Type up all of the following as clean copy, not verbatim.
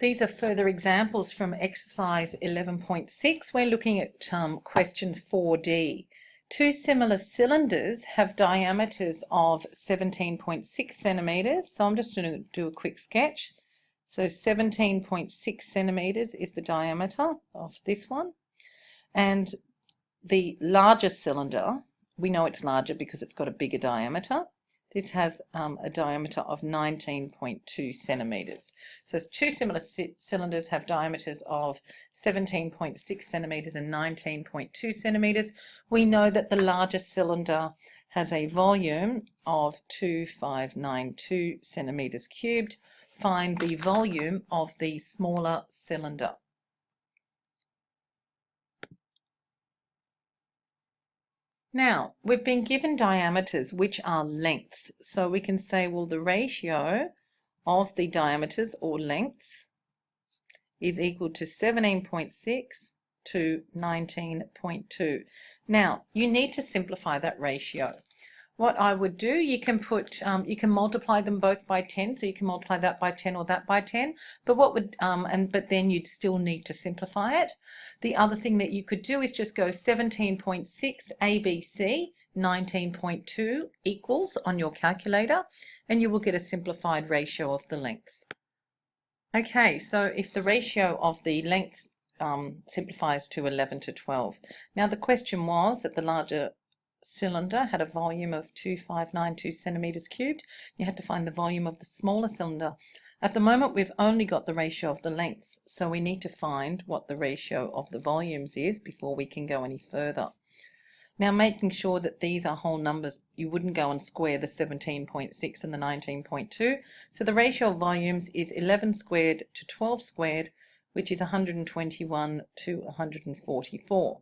These are further examples from exercise 11.6. We're looking at question 4D. Two similar cylinders have diameters of 17.6 centimeters. So I'm just going to do a quick sketch. So 17.6 centimeters is the diameter of this one. And the larger cylinder, we know it's larger because it's got a bigger diameter. This has a diameter of 19.2 centimeters. So two similar cylinders have diameters of 17.6 centimeters and 19.2 centimeters. We know that the larger cylinder has a volume of 2592 centimeters cubed. Find the volume of the smaller cylinder. Now, we've been given diameters which are lengths. So we can say, well, the ratio of the diameters or lengths is equal to 17.6 to 19.2. Now, you need to simplify that ratio. What I would do, you can multiply them both by 10, so you can multiply that by 10 or that by 10, but but then you'd still need to simplify it. The other thing that you could do is just go 17.6 ABC 19.2 equals on your calculator, and you will get a simplified ratio of the lengths. Okay, so if the ratio of the lengths simplifies to 11 to 12. Now the question was that the larger cylinder had a volume of 2592 centimeters cubed. You had to find the volume of the smaller cylinder. At the moment we've only got the ratio of the lengths, so we need to find what the ratio of the volumes is before we can go any further. Now, making sure that these are whole numbers, you wouldn't go and square the 17.6 and the 19.2. So the ratio of volumes is 11 squared to 12 squared, which is 121 to 144.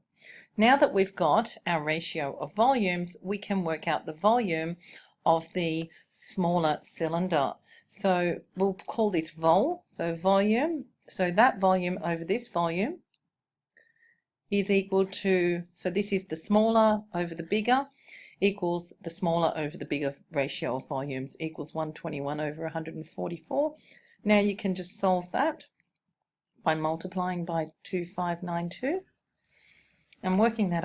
Now that we've got our ratio of volumes, we can work out the volume of the smaller cylinder. So we'll call this vol, so volume. So that volume over this volume is equal to, so this is the smaller over the bigger, equals the smaller over the bigger ratio of volumes, equals 121 over 144. Now you can just solve that by multiplying by 2592. and working that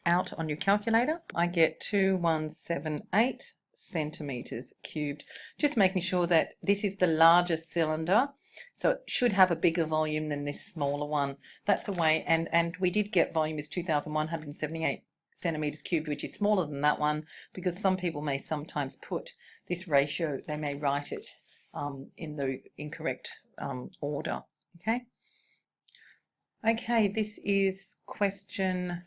out on your calculator. I get 2178 centimeters cubed. Just making sure that this is the largest cylinder, so it should have a bigger volume than this smaller one. That's a way, and we did get volume is 2178 centimeters cubed, which is smaller than that one, because some people may sometimes put this ratio, they may write it in the incorrect order. Okay, this is question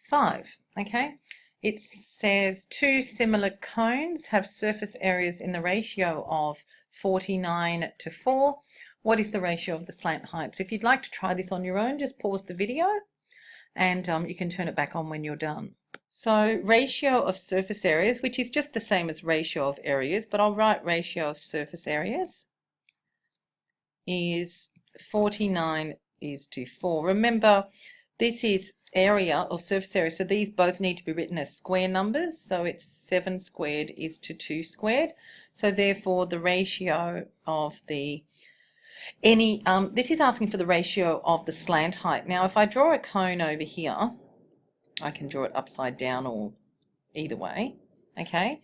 5. Okay, it says two similar cones have surface areas in the ratio of 49 to 4. What is the ratio of the slant heights? If you'd like to try this on your own, just pause the video and you can turn it back on when you're done. So ratio of surface areas, which is just the same as ratio of areas, but I'll write ratio of surface areas is 49 is to 4. Remember, this is area or surface area, so these both need to be written as square numbers. So it's 7 squared is to 2 squared. So therefore the ratio of the this is asking for the ratio of the slant height. Now if I draw a cone over here, I can draw it upside down or either way. Okay,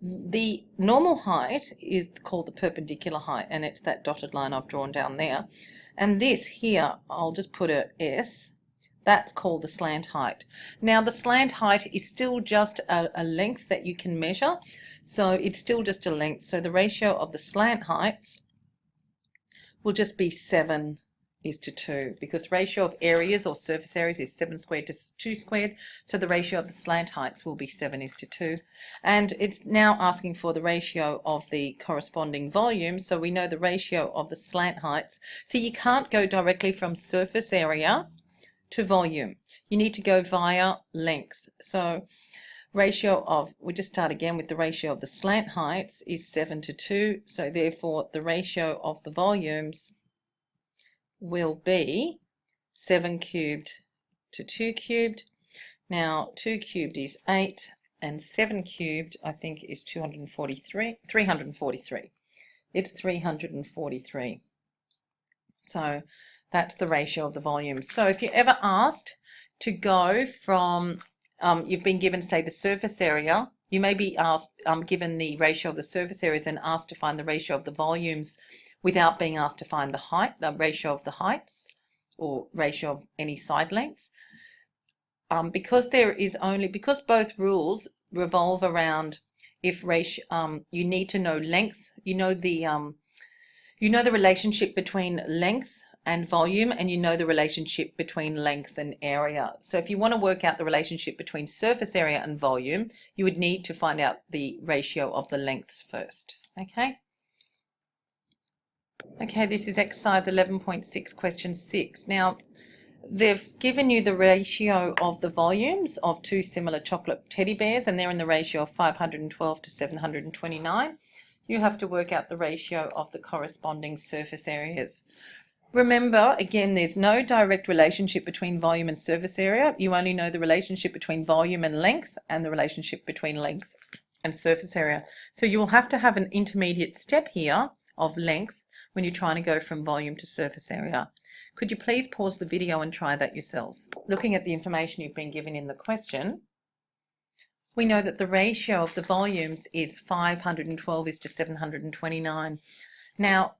the normal height is called the perpendicular height, and it's that dotted line I've drawn down there. And this here, I'll just put a S, that's called the slant height. Now the slant height is still just a length that you can measure, so it's still just a length. So the ratio of the slant heights will just be 7 is to 2, because ratio of areas or surface areas is 7 squared to 2 squared, so the ratio of the slant heights will be 7 is to 2. And it's now asking for the ratio of the corresponding volume, so we know the ratio of the slant heights. So you can't go directly from surface area to volume, you need to go via length. So ratio of, we just start again with the ratio of the slant heights is 7 to 2, so therefore the ratio of the volumes will be 7 cubed to 2 cubed. Now 2 cubed is 8 and 7 cubed I think is 343. It's 343. So that's the ratio of the volumes. So if you're ever asked to go from, you've been given, say, the surface area, you may be asked, given the ratio of the surface areas and asked to find the ratio of the volumes without being asked to find the height, the ratio of the heights or ratio of any side lengths. Because both rules revolve around if ratio, you need to know length, you know the relationship between length and volume, and you know the relationship between length and area. So if you want to work out the relationship between surface area and volume, you would need to find out the ratio of the lengths first. Okay, this is exercise 11.6, question 6. Now, they've given you the ratio of the volumes of two similar chocolate teddy bears, and they're in the ratio of 512 to 729. You have to work out the ratio of the corresponding surface areas. Remember, again, there's no direct relationship between volume and surface area. You only know the relationship between volume and length and the relationship between length and surface area. So you will have to have an intermediate step here of length when you're trying to go from volume to surface area. Could you please pause the video and try that yourselves? Looking at the information you've been given in the question, we know that the ratio of the volumes is 512 is to 729. Now,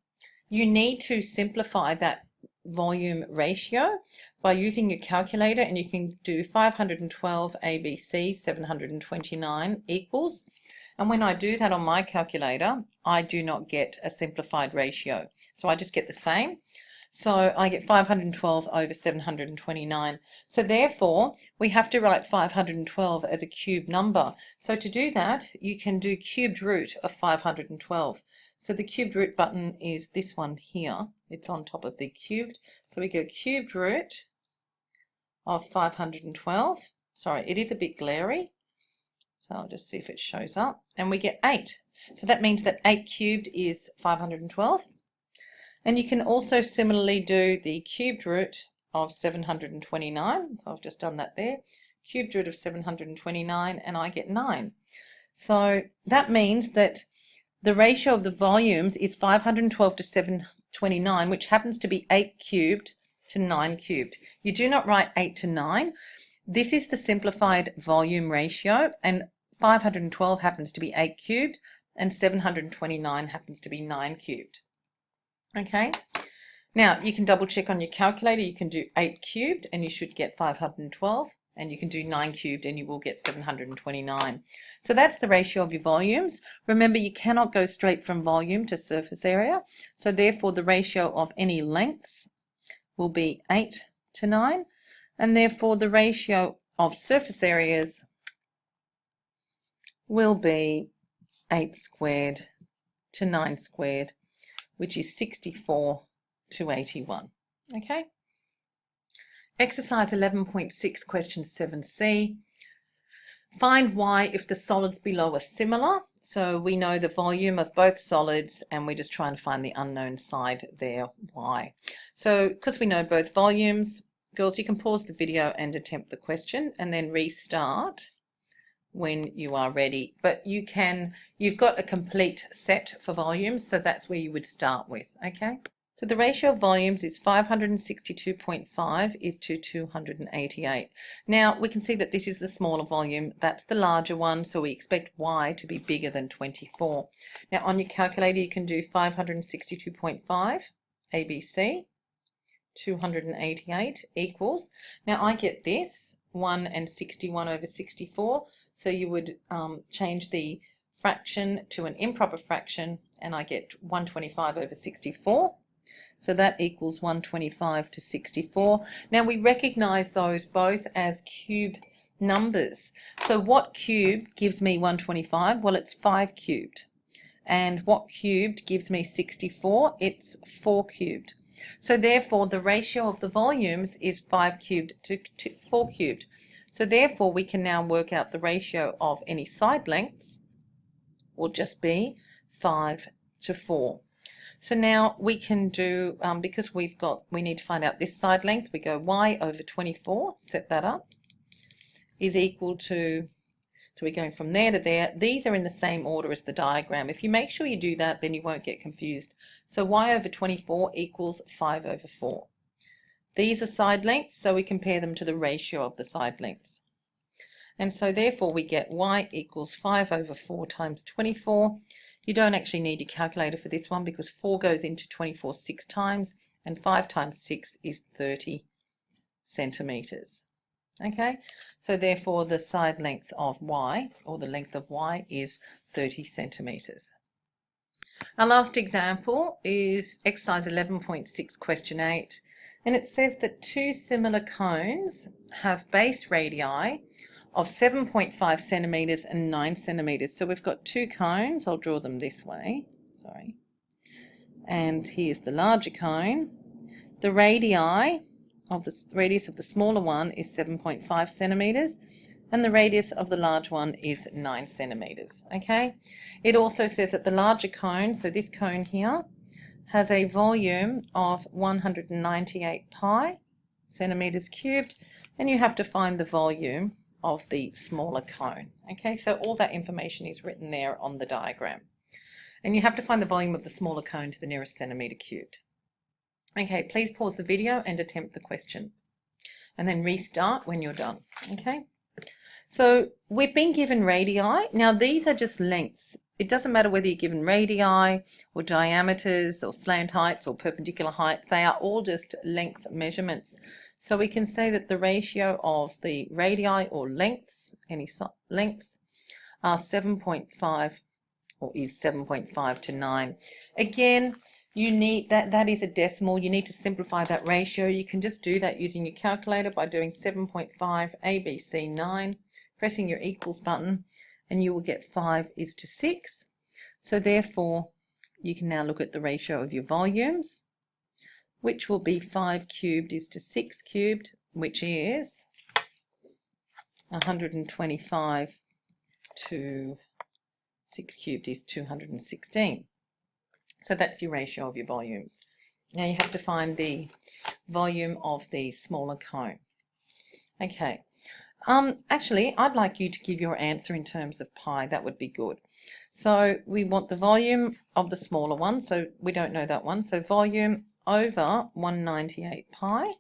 you need to simplify that volume ratio by using your calculator, and you can do 512 ABC 729 equals. And when I do that on my calculator, I do not get a simplified ratio. So I just get the same. So I get 512 over 729. So therefore, we have to write 512 as a cube number. So to do that, you can do cubed root of 512. So the cubed root button is this one here. It's on top of the cubed. So we go cubed root of 512. Sorry, it is a bit glary. So I'll just see if it shows up. And we get 8. So that means that 8 cubed is 512. And you can also similarly do the cubed root of 729. So I've just done that there. Cubed root of 729, and I get 9. So that means that the ratio of the volumes is 512 to 729, which happens to be 8 cubed to 9 cubed. You do not write 8 to 9. This is the simplified volume ratio, and 512 happens to be 8 cubed, and 729 happens to be 9 cubed. Okay, now you can double check on your calculator. You can do 8 cubed and you should get 512, and you can do 9 cubed and you will get 729. So that's the ratio of your volumes. Remember, you cannot go straight from volume to surface area, so therefore the ratio of any lengths will be 8 to 9, and therefore the ratio of surface areas will be 8 squared to 9 squared, which is 64 to 81. Okay. Exercise 11.6, question 7c. Find y if the solids below are similar. So we know the volume of both solids, and we're just trying to find the unknown side there, y. So because we know both volumes, girls, you can pause the video and attempt the question and then restart when you are ready. But you've got a complete set for volumes, so that's where you would start with. Okay, so the ratio of volumes is 562.5 is to 288. Now we can see that this is the smaller volume, that's the larger one, so we expect y to be bigger than 24. Now on your calculator you can do 562.5 ABC 288 equals, now I get this 1 and 61 over 64. So you would change the fraction to an improper fraction, and I get 125 over 64. So that equals 125 to 64. Now we recognize those both as cube numbers. So what cube gives me 125? Well, it's 5 cubed. And what cubed gives me 64? It's 4 cubed. So therefore the ratio of the volumes is 5 cubed to 4 cubed. So therefore we can now work out the ratio of any side lengths will just be 5 to 4. So now we can do, because we need to find out this side length, we go y over 24, set that up, is equal to, So we're going from there to there. These are in the same order as the diagram. If you make sure you do that, then you won't get confused. So y over 24 equals 5 over 4. These are side lengths, so we compare them to the ratio of the side lengths. And so therefore we get y equals 5 over 4 times 24. You don't actually need your calculator for this one because 4 goes into 24 6 times, and 5 times 6 is 30 centimetres. Okay, so therefore the side length of y, or the length of y, is 30 centimetres. Our last example is exercise 11.6 question 8, and it says that two similar cones have base radii of 7.5 centimetres and 9 centimetres. So we've got two cones. I'll draw them this way, sorry. And here's the larger cone. The radii of the radius of the smaller one is 7.5 centimetres, and the radius of the large one is 9 centimetres. Okay, it also says that the larger cone, so this cone here, has a volume of 198 pi centimetres cubed, and you have to find the volume of the smaller cone. Okay, so all that information is written there on the diagram, and you have to find the volume of the smaller cone to the nearest centimetre cubed. Okay, please pause the video and attempt the question, and then restart when you're done. Okay, so we've been given radii. Now these are just lengths. It doesn't matter whether you're given radii or diameters or slant heights or perpendicular heights. They are all just length measurements. So we can say that the ratio of the radii or lengths, any lengths, are 7.5 or is 7.5 to 9. Again, you need that is a decimal. You need to simplify that ratio. You can just do that using your calculator by doing 7.5 ABC 9, pressing your equals button, and you will get 5 is to 6. So therefore you can now look at the ratio of your volumes, which will be 5 cubed is to 6 cubed, which is 125 to 6 cubed is 216. So that's your ratio of your volumes. Now you have to find the volume of the smaller cone. Okay. Actually, I'd like you to give your answer in terms of pi. That would be good. So we want the volume of the smaller one. So we don't know that one. So volume over 198 pi.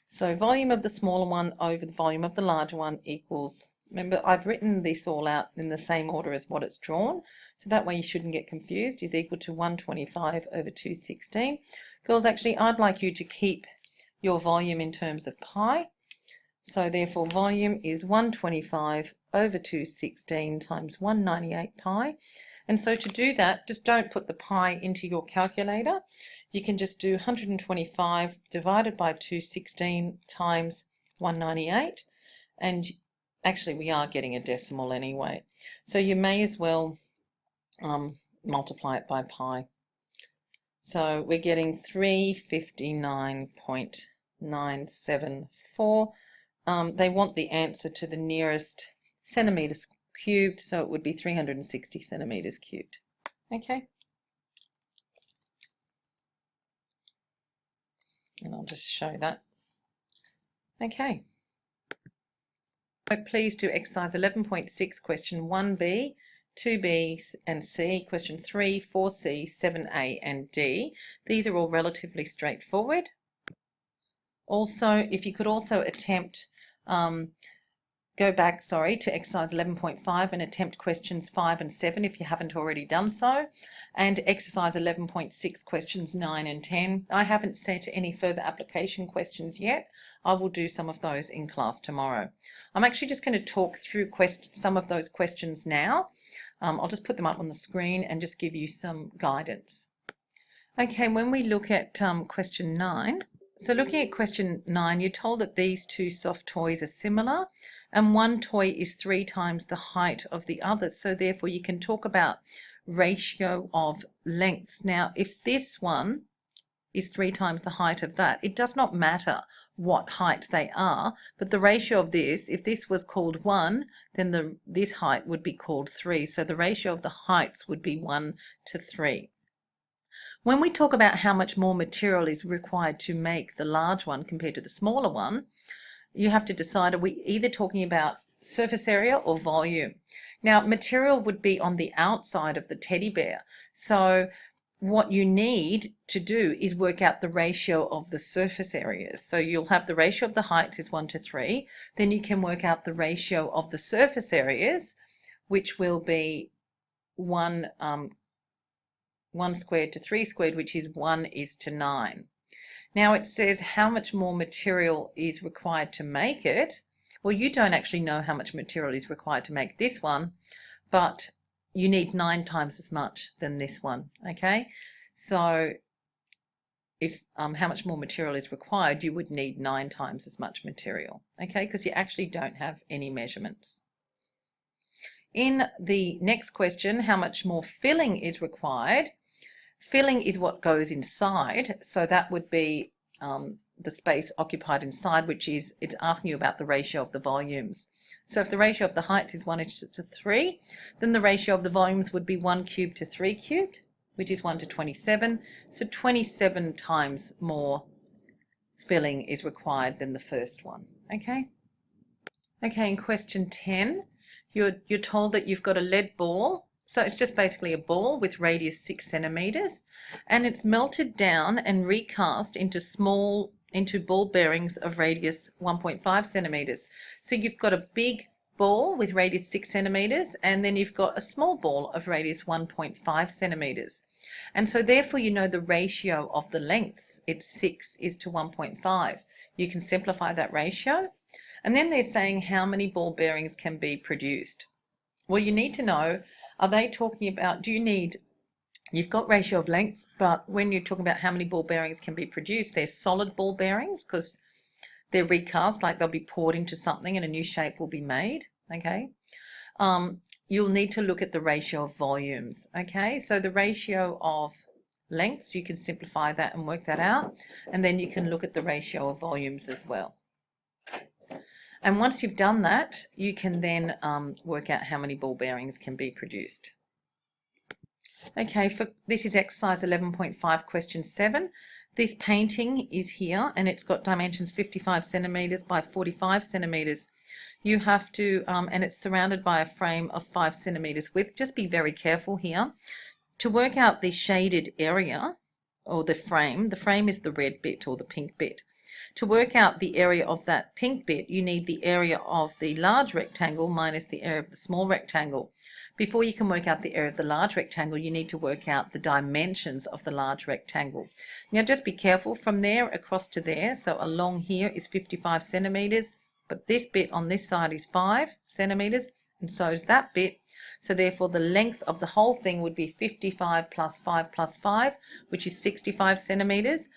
So volume of the smaller one over the volume of the larger one equals, remember I've written this all out in the same order as what it's drawn, so that way you shouldn't get confused, is equal to 125 over 216. Girls, actually I'd like you to keep your volume in terms of pi. So therefore volume is 125 over 216 times 198 pi. And so to do that, just don't put the pi into your calculator. You can just do 125 divided by 216 times 198. And actually we are getting a decimal anyway. So you may as well multiply it by pi. So we're getting 359.974. They want the answer to the nearest centimetres cubed, so it would be 360 centimetres cubed. Okay. And I'll just show that. Okay. So please do exercise 11.6, question 1B, 2B and C, question 3, 4C, 7A and D. These are all relatively straightforward. Also, if you could also attempt, go back, to exercise 11.5 and attempt questions 5 and 7 if you haven't already done so, and exercise 11.6 questions 9 and 10. I haven't set any further application questions yet. I will do some of those in class tomorrow. I'm actually just going to talk through some of those questions now. I'll just put them up on the screen and just give you some guidance. Okay, when we look at question 9, so looking at question 9, you're told that these two soft toys are similar and one toy is 3 times the height of the other. So therefore you can talk about ratio of lengths. Now, if this one is 3 times the height of that, it does not matter what height they are, but the ratio of this, if this was called 1, then this height would be called 3. So the ratio of the heights would be 1 to 3. When we talk about how much more material is required to make the large one compared to the smaller one, you have to decide, are we either talking about surface area or volume. Now, material would be on the outside of the teddy bear. So what you need to do is work out the ratio of the surface areas. So you'll have the ratio of the heights is 1 to 3. Then you can work out the ratio of the surface areas, which will be 1 squared to 3 squared, which is 1 is to 9. Now it says how much more material is required to make it. Well, you don't actually know how much material is required to make this one, but you need 9 times as much than this one, okay? So if how much more material is required, you would need 9 times as much material, okay? Because you actually don't have any measurements. In the next question, how much more filling is required? Filling is what goes inside, so that would be the space occupied inside, which is, it's asking you about the ratio of the volumes. So if the ratio of the heights is 1 to 3, then the ratio of the volumes would be 1 cubed to 3 cubed, which is 1 to 27. So 27 times more filling is required than the first one, okay? Okay, in question 10, you're told that you've got a lead ball. So it's just basically a ball with radius 6 centimeters, and it's melted down and recast into ball bearings of radius 1.5 centimeters. So you've got a big ball with radius 6 centimeters, and then you've got a small ball of radius 1.5 centimeters. And so therefore you know the ratio of the lengths, it's 6 is to 1.5. You can simplify that ratio. And then they're saying how many ball bearings can be produced. Well, you need to know, are they talking about, you've got ratio of lengths, but when you're talking about how many ball bearings can be produced, they're solid ball bearings because they're recast, like they'll be poured into something and a new shape will be made, okay? You'll need to look at the ratio of volumes, okay? So the ratio of lengths, you can simplify that and work that out, and then you can look at the ratio of volumes as well. And once you've done that, you can then work out how many ball bearings can be produced. Okay, this is exercise 11.5, question 7. This painting is here and it's got dimensions 55 centimeters by 45 centimeters. You have to, and it's surrounded by a frame of 5 centimeters width. Just be very careful here. To work out the shaded area, or the frame is the red bit or the pink bit. To work out the area of that pink bit, you need the area of the large rectangle minus the area of the small rectangle. Before you can work out the area of the large rectangle, you need to work out the dimensions of the large rectangle. Now just be careful from there across to there. So along here is 55 centimeters, but this bit on this side is 5 centimeters, and so is that bit. So therefore the length of the whole thing would be 55 plus 5 plus 5, which is 65 centimeters.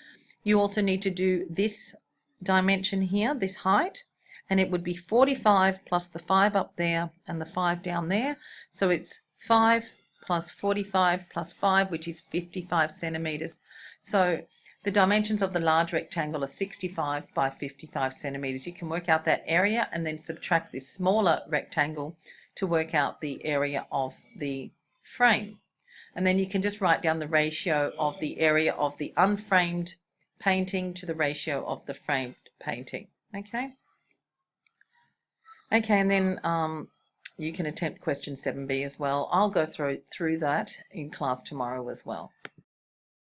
You also need to do this dimension here, this height, and it would be 45 plus the 5 up there and the 5 down there. So it's 5 plus 45 plus 5, which is 55 centimeters. So the dimensions of the large rectangle are 65 by 55 centimeters. You can work out that area and then subtract this smaller rectangle to work out the area of the frame. And then you can just write down the ratio of the area of the unframed painting to the ratio of the framed painting, okay? Okay, and then you can attempt question 7b as well. I'll go through that in class tomorrow as well.